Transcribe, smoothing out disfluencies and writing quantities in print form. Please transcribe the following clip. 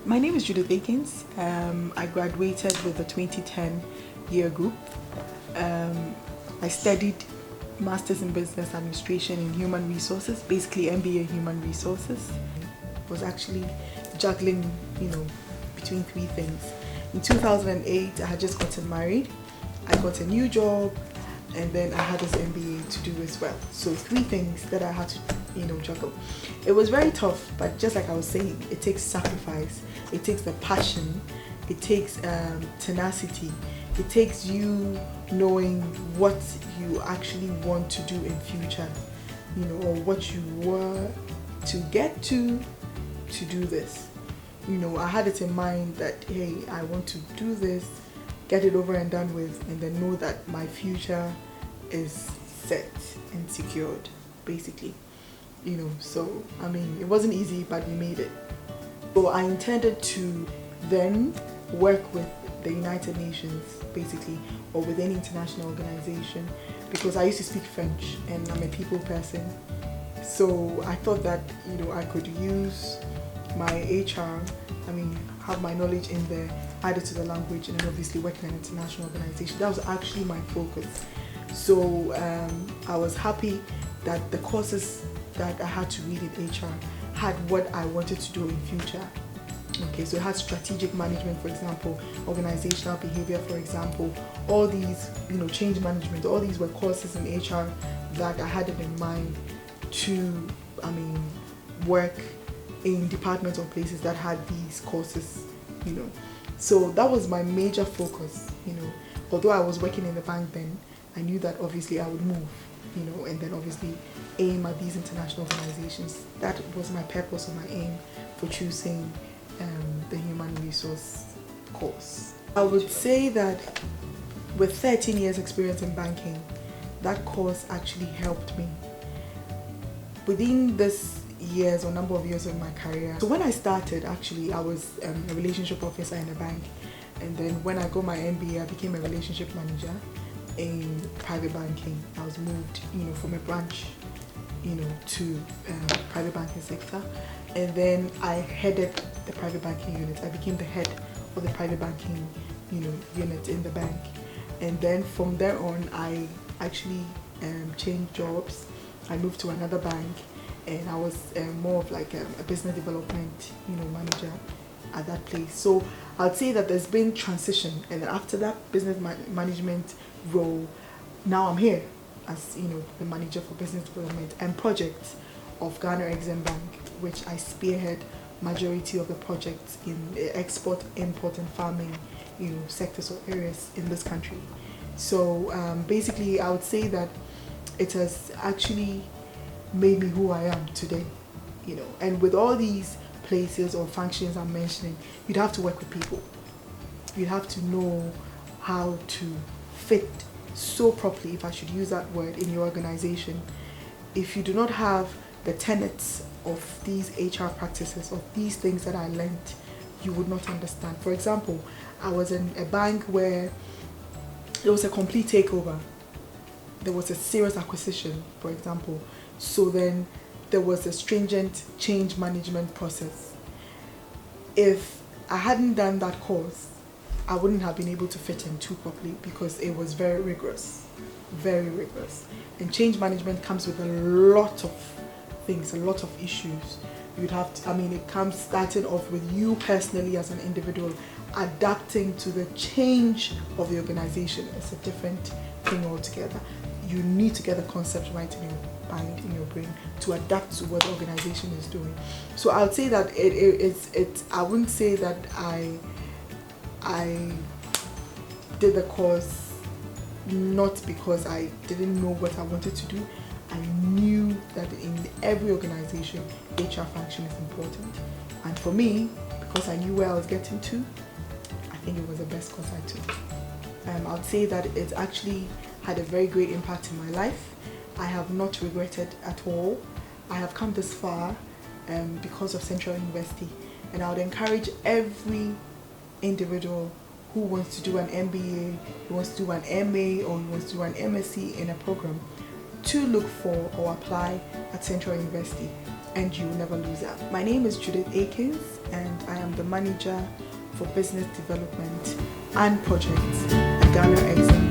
My name is Judith Aikins. I graduated with the 2010 year group. I studied Masters in Business Administration in Human Resources, basically MBA Human Resources. Was actually juggling, between three things. In 2008, I had just gotten married. I got a new job, and then I had this MBA to do as well. So three things that I had to, juggle. It was very tough, but just like I was saying, it takes sacrifice. It takes the passion. It takes tenacity. It takes you knowing what you actually want to do in future, or what you were to get to do this. I had it in mind that, hey, I want to do this, get it over and done with, and then know that my future is set and secured, basically. So, it wasn't easy, but we made it. So I intended to then work with the United Nations, basically, or with any international organization, because I used to speak French and I'm a people person. So I thought that, I could use my HR, have my knowledge in there, add it to the language, and then obviously work in an international organization. That was actually my focus. So I was happy that the courses that I had to read in HR had what I wanted to do in future. Okay, so it had strategic management, for example, organizational behavior, for example, all these, change management, all these were courses in HR that I had it in mind to, work in departments or places that had these courses, So that was my major focus, Although I was working in the bank then, I knew that obviously I would move, and then obviously aim at these international organizations. That was my purpose or my aim for choosing the human resource course. I would say that with 13 years experience in banking, that course actually helped me within this years or number of years of my career. So when I started, actually, I was a relationship officer in a bank, and then when I got my MBA, I became a relationship manager in private banking. I was moved, from a branch, to private banking sector, and then I headed the private banking unit. I became the head of the private banking, unit in the bank, and then from there on, I actually changed jobs. I moved to another bank, and I was more of like a business development, manager at that place. So I'd say that there's been transition, and after that business management role, now I'm here as the manager for business development and projects of Ghana Exim Bank, which I spearhead majority of the projects in the export, import, and farming, sectors or areas in this country. So basically, I would say that it has actually made me who I am today, And with all these places or functions I'm mentioning, you'd have to work with people. You'd have to know how to fit so properly, if I should use that word, in your organization. If you do not have the tenets of these HR practices, of these things that I learned, you would not understand. For example, I was in a bank where there was a complete takeover. There was a serious acquisition, for example. So then there was a stringent change management process. If I hadn't done that course, I wouldn't have been able to fit in too properly, because it was very rigorous, very rigorous. And change management comes with a lot of things, a lot of issues. You'd have to, it comes starting off with you personally as an individual adapting to the change of the organization. It's a different thing altogether. You need to get the concept right in your mind, in your brain, to adapt to what the organization is doing. So I would say that I wouldn't say that I did the course not because I didn't know what I wanted to do. I knew that in every organization, HR function is important. And for me, because I knew where I was getting to, I think it was the best course I took. I would say that it actually had a very great impact in my life. I have not regretted at all. I have come this far because of Central University, and I would encourage every individual who wants to do an MBA, who wants to do an MA, or who wants to do an MSc in a program, to look for or apply at Central University, and you will never lose out. My name is Judith Aikins, and I am the manager for business development and projects at Ghana Exim Bank.